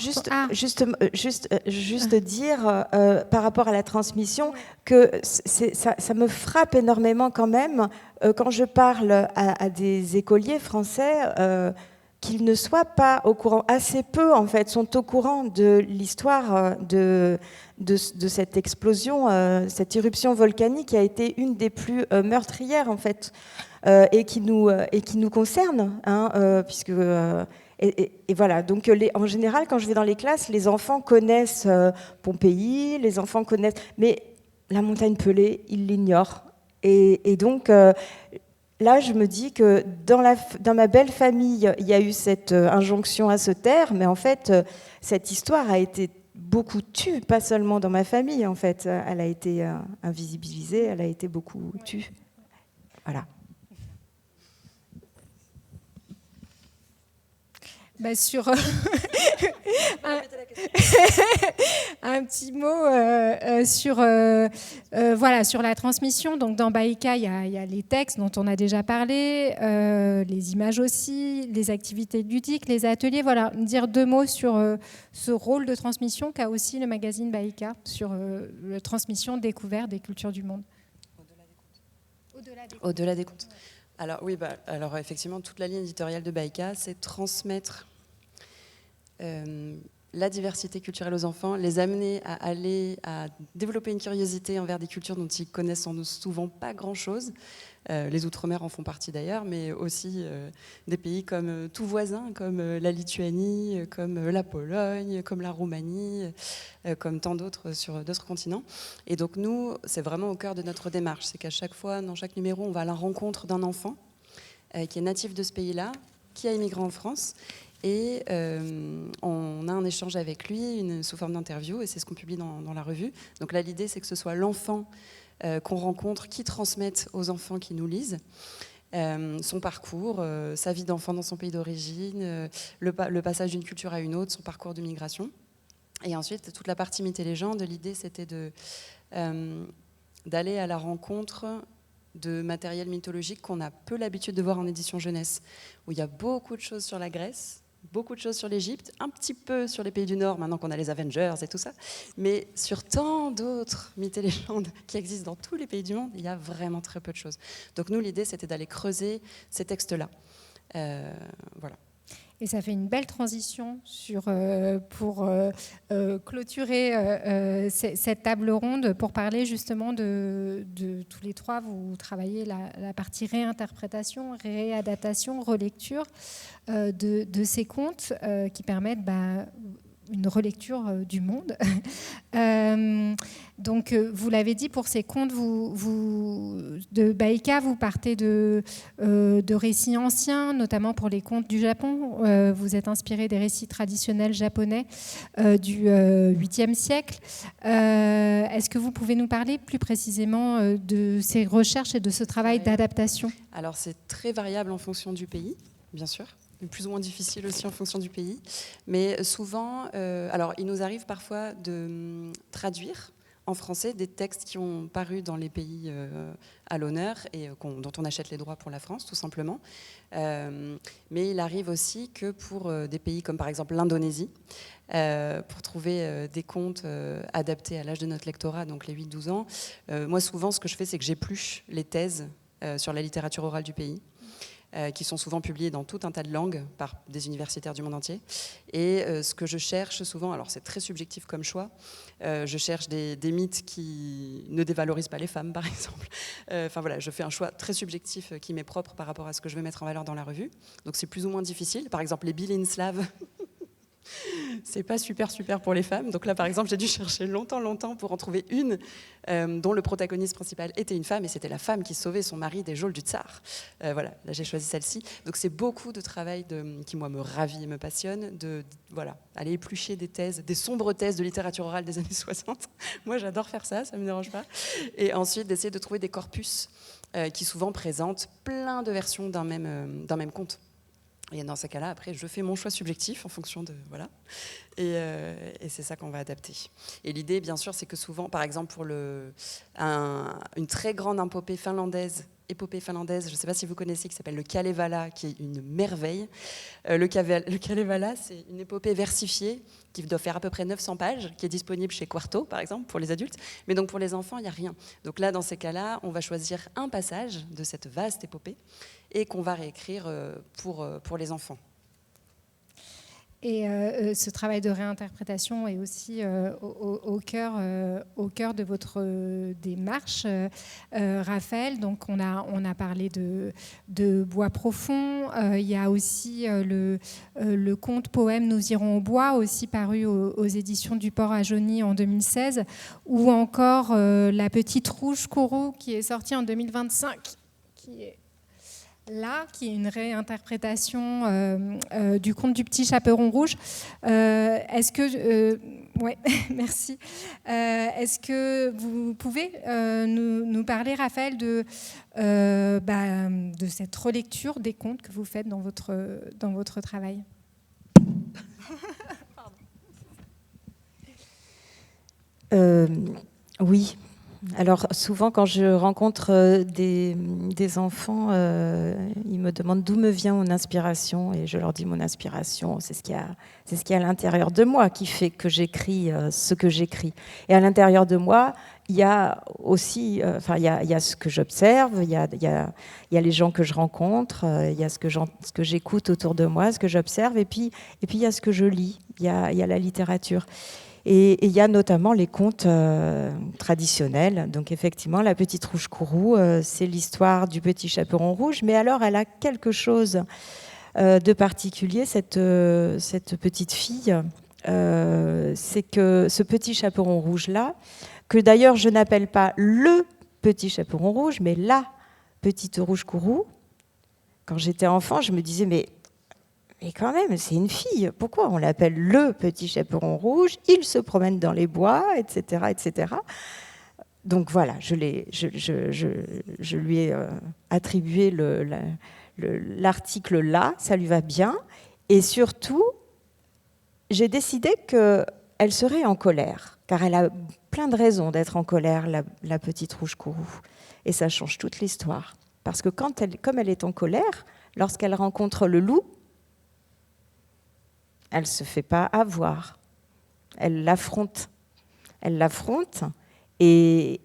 [SPEAKER 4] Juste dire, par rapport à la transmission, que ça me frappe énormément quand même, quand je parle à des écoliers français, qu'ils ne soient pas au courant, assez peu en fait, sont au courant de l'histoire de cette explosion, cette éruption volcanique qui a été une des plus meurtrières en fait, et qui nous concerne, hein, puisque et voilà. Donc en général, quand je vais dans les classes, les enfants connaissent Pompéi, les enfants connaissent, mais la montagne Pelée, ils l'ignorent, et donc là, je me dis que dans ma belle famille, il y a eu cette injonction à se taire, mais en fait, cette histoire a été beaucoup tue, pas seulement dans ma famille, en fait. Elle a été invisibilisée, elle a été beaucoup tue. Voilà.
[SPEAKER 1] Sur un petit mot sur la transmission. Donc dans Baïka, il y a les textes dont on a déjà parlé, les images aussi, les activités ludiques, les ateliers. Voilà, dire 2 mots sur ce rôle de transmission qu'a aussi le magazine Baïka sur la transmission découverte des cultures du monde.
[SPEAKER 2] Au-delà des contes. Alors oui, alors effectivement, toute la ligne éditoriale de Baïka, c'est transmettre la diversité culturelle aux enfants, les amener à développer une curiosité envers des cultures dont ils connaissent souvent pas grand-chose. Les Outre-mer en font partie d'ailleurs, mais aussi des pays comme tout voisin, comme la Lituanie, comme la Pologne, comme la Roumanie, comme tant d'autres sur d'autres continents. Et donc nous, c'est vraiment au cœur de notre démarche, c'est qu'à chaque fois, dans chaque numéro, on va à la rencontre d'un enfant qui est natif de ce pays-là, qui a immigré en France, et on a un échange avec lui sous forme d'interview, et c'est ce qu'on publie dans la revue. Donc là, l'idée, c'est que ce soit l'enfant qu'on rencontre qui transmette aux enfants qui nous lisent son parcours, sa vie d'enfant dans son pays d'origine, le passage d'une culture à une autre, son parcours de migration. Et ensuite, toute la partie mythes et légendes, l'idée, c'était d'aller à la rencontre de matériel mythologique qu'on a peu l'habitude de voir en édition jeunesse, où il y a beaucoup de choses sur la Grèce, beaucoup de choses sur l'Égypte, un petit peu sur les pays du Nord, maintenant qu'on a les Avengers et tout ça, mais sur tant d'autres mythes et légendes qui existent dans tous les pays du monde, il y a vraiment très peu de choses. Donc nous, l'idée, c'était d'aller creuser ces textes-là. Voilà.
[SPEAKER 1] Et ça fait une belle transition pour clôturer cette table ronde, pour parler justement de tous les trois. Vous travaillez la partie réinterprétation, réadaptation, relecture de ces contes qui permettent une relecture du monde. Donc, vous l'avez dit, pour ces contes de Baïka, vous partez de récits anciens, notamment pour les contes du Japon. Vous êtes inspiré des récits traditionnels japonais du 8e siècle. Est-ce que vous pouvez nous parler plus précisément de ces recherches et de ce travail d'adaptation ?
[SPEAKER 2] Alors, c'est très variable en fonction du pays, bien sûr. Plus ou moins difficile aussi en fonction du pays. Mais souvent, alors il nous arrive parfois de traduire en français des textes qui ont paru dans les pays à l'honneur et dont on achète les droits pour la France, tout simplement. Mais il arrive aussi que pour des pays comme par exemple l'Indonésie, pour trouver des contes adaptés à l'âge de notre lectorat, donc les 8-12 ans, moi souvent ce que je fais, c'est que j'épluche les thèses sur la littérature orale du pays, qui sont souvent publiés dans tout un tas de langues par des universitaires du monde entier. Et ce que je cherche souvent, alors c'est très subjectif comme choix, je cherche des mythes qui ne dévalorisent pas les femmes, par exemple. Enfin voilà, je fais un choix très subjectif qui m'est propre par rapport à ce que je veux mettre en valeur dans la revue. Donc c'est plus ou moins difficile. Par exemple, les Bilin slaves, c'est pas super pour les femmes. Donc là, par exemple, j'ai dû chercher longtemps pour en trouver une dont le protagoniste principal était une femme, et c'était la femme qui sauvait son mari des geôles du tsar. Voilà, là j'ai choisi celle-ci. Donc c'est beaucoup de travail qui moi me ravit et me passionne, voilà, aller éplucher des thèses, des sombres thèses de littérature orale des années 60. Moi j'adore faire ça me dérange pas. Et ensuite d'essayer de trouver des corpus qui souvent présentent plein de versions d'un même conte. Et dans ces cas-là, après, je fais mon choix subjectif en fonction de... Voilà. Et c'est ça qu'on va adapter. Et l'idée, bien sûr, c'est que souvent, par exemple, pour une très grande épopée finlandaise, je ne sais pas si vous connaissez, qui s'appelle le Kalevala, qui est une merveille. Le Kalevala, c'est une épopée versifiée qui doit faire à peu près 900 pages, qui est disponible chez Quarto, par exemple, pour les adultes. Mais donc pour les enfants, il n'y a rien. Donc là, dans ces cas-là, on va choisir un passage de cette vaste épopée et qu'on va réécrire pour les enfants.
[SPEAKER 1] Et ce travail de réinterprétation est aussi au cœur de votre démarche, Raphaël. Donc on a parlé de Bois profond. Il y a aussi le conte poème Nous irons au bois, aussi paru aux éditions du Port à Jauny en 2016, ou encore La petite rouge Kourou, qui est sortie en 2025, qui est une réinterprétation du conte du petit chaperon rouge. Est-ce que... ouais, merci. Est-ce que vous pouvez nous parler, Raphaël, de cette relecture des contes que vous faites dans votre travail ?
[SPEAKER 4] Oui. Alors souvent quand je rencontre des enfants, ils me demandent d'où me vient mon inspiration, et je leur dis mon inspiration, c'est ce qu'il y a à l'intérieur de moi qui fait que j'écris ce que j'écris. Et à l'intérieur de moi, il y a aussi, il y a ce que j'observe, il y a les gens que je rencontre, il y a ce que j'écoute autour de moi, ce que j'observe, et puis il y a ce que je lis, il y a la littérature. Et il y a notamment les contes traditionnels. Donc effectivement, La petite rouge Kourou, c'est l'histoire du petit chaperon rouge. Mais alors, elle a quelque chose de particulier, cette petite fille. C'est que ce petit chaperon rouge-là, que d'ailleurs je n'appelle pas le petit chaperon rouge, mais la petite rouge Kourou. Quand j'étais enfant, je me disais, mais quand même, c'est une fille. Pourquoi on l'appelle le petit chaperon rouge ? Il se promène dans les bois, etc., etc. Donc voilà, je lui ai attribué l'article là, ça lui va bien. Et surtout, j'ai décidé qu'elle serait en colère, car elle a plein de raisons d'être en colère, la petite rouge Kourou. Et ça change toute l'histoire. Parce que comme elle est en colère, lorsqu'elle rencontre le loup, elle ne se fait pas avoir. Elle l'affronte. Elle l'affronte et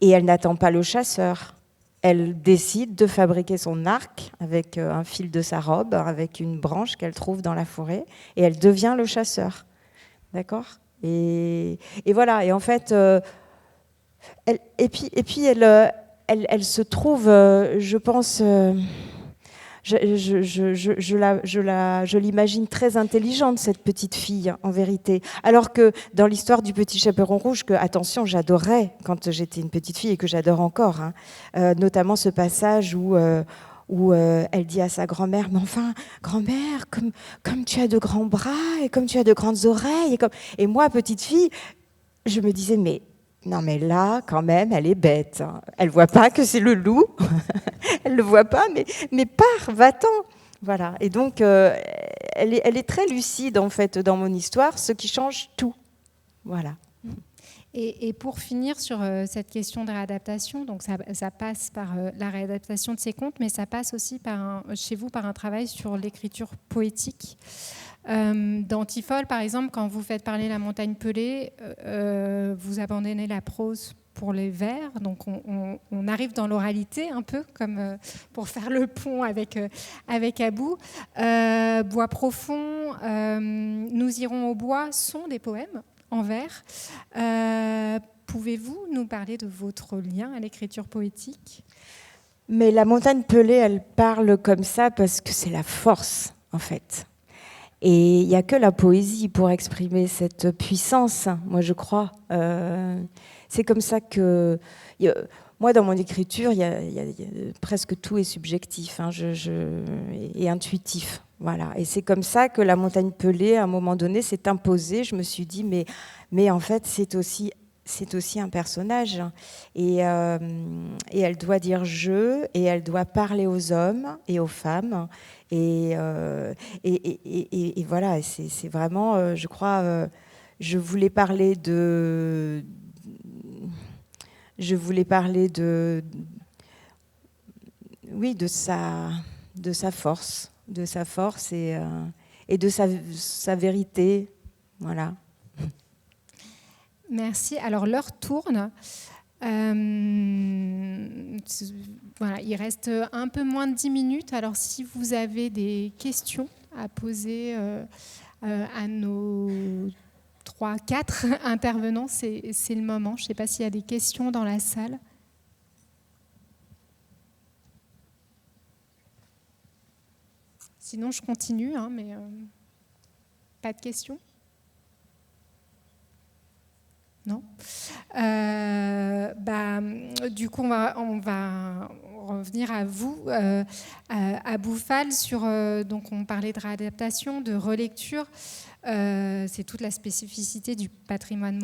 [SPEAKER 4] elle n'attend pas le chasseur. Elle décide de fabriquer son arc avec un fil de sa robe, avec une branche qu'elle trouve dans la forêt, et elle devient le chasseur. D'accord ? Et voilà. Et en fait, elle se trouve, je pense, je l'imagine très intelligente, cette petite fille, en vérité. Alors que dans l'histoire du Petit Chaperon Rouge, que, attention, j'adorais quand j'étais une petite fille et que j'adore encore, hein, notamment ce passage où elle dit à sa grand-mère, mais enfin, grand-mère, comme tu as de grands bras et comme tu as de grandes oreilles. Et moi, petite fille, je me disais, mais non, mais là, quand même, elle est bête. Hein. Elle ne voit pas que c'est le loup. Elle ne le voit pas, mais pars, va-t'en. Voilà. Et donc, elle est très lucide, en fait, dans mon histoire, ce qui change tout. Voilà.
[SPEAKER 1] Et pour finir sur cette question de réadaptation, donc ça passe par la réadaptation de ces contes, mais ça passe aussi chez vous par un travail sur l'écriture poétique. Dans Tifol, par exemple, quand vous faites parler la montagne pelée, vous abandonnez la prose pour les vers, donc on arrive dans l'oralité un peu, comme pour faire le pont avec Abou. Bois profond, Nous irons au bois sont des poèmes en vers. Pouvez-vous nous parler de votre lien à l'écriture poétique ?
[SPEAKER 4] Mais la montagne pelée, elle parle comme ça parce que c'est la force, en fait. Et il n'y a que la poésie pour exprimer cette puissance, moi je crois. C'est comme ça que... Moi, dans mon écriture, presque tout est subjectif et intuitif. Voilà. Et c'est comme ça que la montagne pelée, à un moment donné, s'est imposée. Je me suis dit, mais en fait, c'est aussi un personnage. Et elle doit dire « je », et elle doit parler aux hommes et aux femmes. Et voilà, c'est vraiment, je crois, je voulais parler de sa force et de sa vérité. Voilà.
[SPEAKER 1] Merci. Alors, l'heure tourne. Voilà, il reste un peu moins de 10 minutes. Alors, si vous avez des questions à poser à nos 3-4 intervenants, c'est le moment. Je ne sais pas s'il y a des questions dans la salle. Sinon, je continue, hein, mais pas de questions ? Non. Du coup, on va revenir à vous, à Bouffal, sur. Donc, on parlait de réadaptation, de relecture. C'est toute la spécificité du patrimoine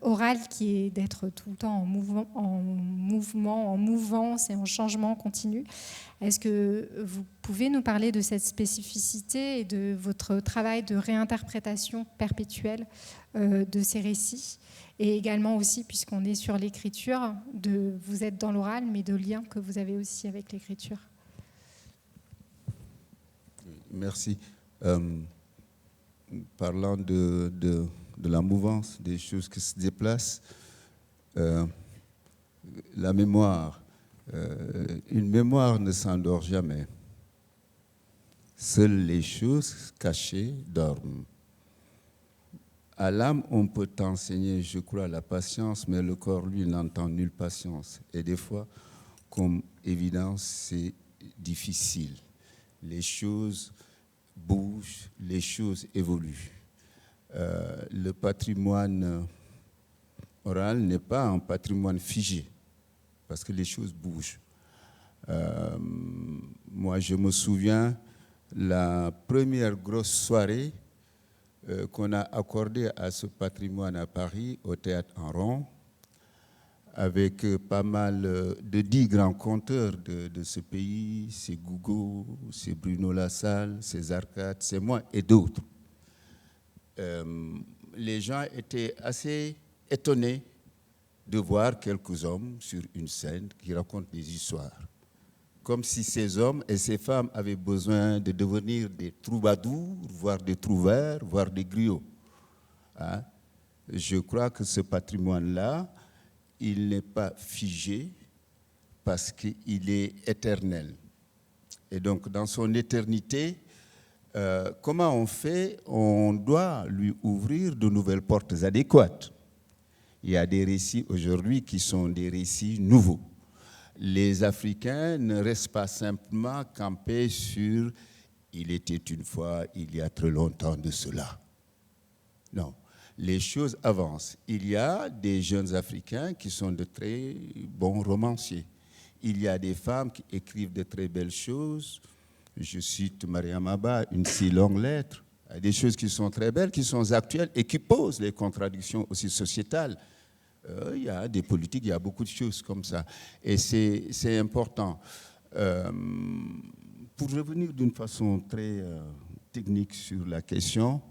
[SPEAKER 1] oral qui est d'être tout le temps en mouvement, en mouvance et en changement continu. Est-ce que vous pouvez nous parler de cette spécificité et de votre travail de réinterprétation perpétuelle de ces récits, et également aussi, puisqu'on est sur l'écriture, vous êtes dans l'oral, mais de liens que vous avez aussi avec l'écriture.
[SPEAKER 3] Merci. Parlant de la mouvance, des choses qui se déplacent, la mémoire, une mémoire ne s'endort jamais. Seules les choses cachées dorment. À l'âme, on peut t'enseigner, je crois, la patience, mais le corps, lui, n'entend nulle patience. Et des fois, comme évidence, c'est difficile. Les choses bougent, les choses évoluent. Le patrimoine oral n'est pas un patrimoine figé, parce que les choses bougent. Moi, je me souviens, la première grosse soirée qu'on a accordée à ce patrimoine à Paris, au Théâtre en Rond, avec pas mal de 10 grands conteurs de ce pays, c'est Gougo, c'est Bruno Lassalle, c'est Arcade, c'est moi et d'autres. Les gens étaient assez étonnés de voir quelques hommes sur une scène qui racontent des histoires. Comme si ces hommes et ces femmes avaient besoin de devenir des troubadours, voire des trouvères, voire des griots. Hein? Je crois que ce patrimoine-là, il n'est pas figé parce qu'il est éternel. Et donc, dans son éternité, comment on fait? On doit lui ouvrir de nouvelles portes adéquates. Il y a des récits aujourd'hui qui sont des récits nouveaux. Les Africains ne restent pas simplement campés sur « il était une fois, il y a très longtemps de cela ». Non, les choses avancent. Il y a des jeunes Africains qui sont de très bons romanciers. Il y a des femmes qui écrivent de très belles choses. Je cite Mariam Abba, une si longue lettre. Il y a des choses qui sont très belles, qui sont actuelles et qui posent les contradictions aussi sociétales. Il y a des politiques, il y a beaucoup de choses comme ça. Et c'est important. Pour revenir d'une façon très technique sur la question,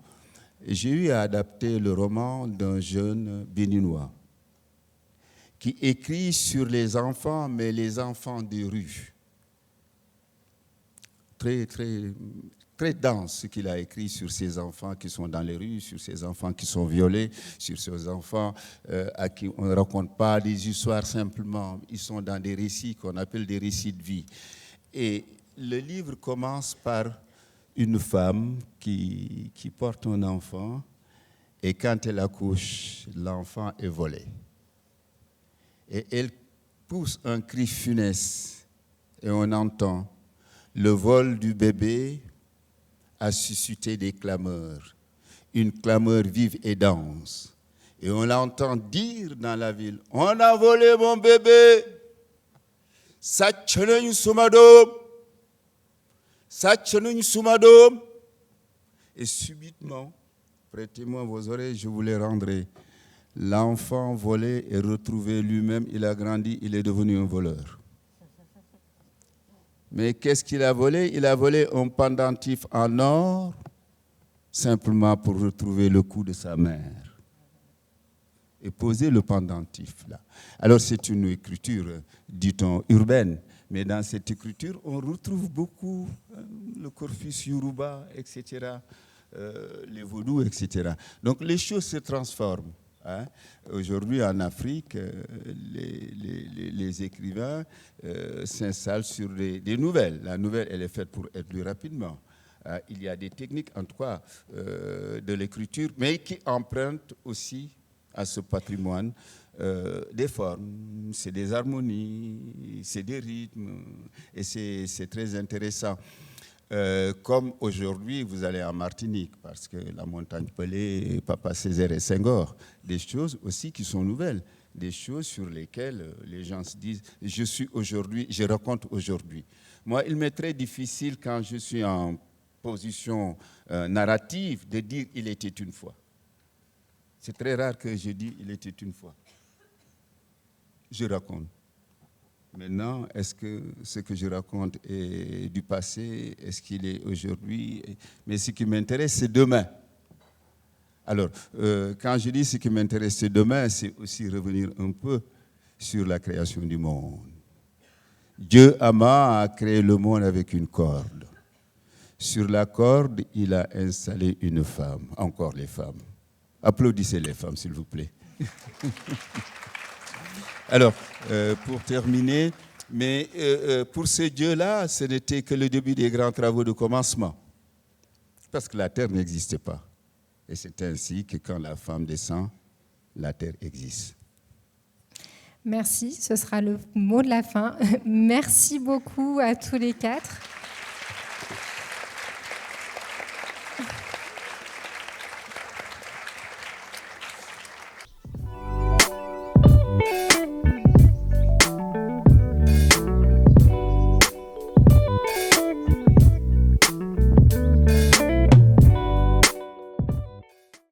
[SPEAKER 3] j'ai eu à adapter le roman d'un jeune béninois qui écrit sur les enfants, mais les enfants des rues. Très, très, très dense ce qu'il a écrit sur ces enfants qui sont dans les rues, sur ces enfants qui sont violés, sur ces enfants à qui on ne raconte pas des histoires simplement. Ils sont dans des récits qu'on appelle des récits de vie. Et le livre commence par une femme qui porte un enfant et quand elle accouche, l'enfant est volé. Et elle pousse un cri funeste et on entend le vol du bébé a suscité des clameurs, une clameur vive et dense. Et on l'entend dire dans la ville, « On a volé mon bébé, Satchenuñ Soumadom, Satchenuñ Soumadom. » Et subitement, prêtez-moi vos oreilles, je vous les rendrai. L'enfant volé est retrouvé lui-même, il a grandi, il est devenu un voleur. Mais qu'est-ce qu'il a volé? Il a volé un pendentif en or, simplement pour retrouver le cou de sa mère. Et poser le pendentif là. Alors c'est une écriture, dit-on, urbaine. Mais dans cette écriture, on retrouve beaucoup le corpus yoruba, etc., les vaudous, etc. Donc les choses se transforment. Hein. Aujourd'hui, en Afrique, les écrivains s'installent sur des nouvelles. La nouvelle, elle est faite pour être lue rapidement. Il y a des techniques, en tout cas, de l'écriture, mais qui empruntent aussi à ce patrimoine des formes, c'est des harmonies, c'est des rythmes, et c'est très intéressant. Comme aujourd'hui, vous allez en Martinique, parce que la montagne Pelée, Papa Césaire et Senghor, des choses aussi qui sont nouvelles, des choses sur lesquelles les gens se disent « je suis aujourd'hui, je raconte aujourd'hui ». Moi, il m'est très difficile quand je suis en position narrative de dire « il était une fois ». C'est très rare que je dise « il était une fois ». Je raconte. Maintenant, est-ce que ce que je raconte est du passé? Est-ce qu'il est aujourd'hui? Mais ce qui m'intéresse, c'est demain. Alors, quand je dis ce qui m'intéresse, c'est demain, c'est aussi revenir un peu sur la création du monde. Dieu Ama a créé le monde avec une corde. Sur la corde, il a installé une femme. Encore les femmes. Applaudissez les femmes, s'il vous plaît. Alors, pour terminer, mais pour ce Dieu-là, ce n'était que le début des grands travaux de commencement. Parce que la terre n'existait pas. Et c'est ainsi que quand la femme descend, la terre existe.
[SPEAKER 1] Merci, ce sera le mot de la fin. Merci beaucoup à tous les quatre.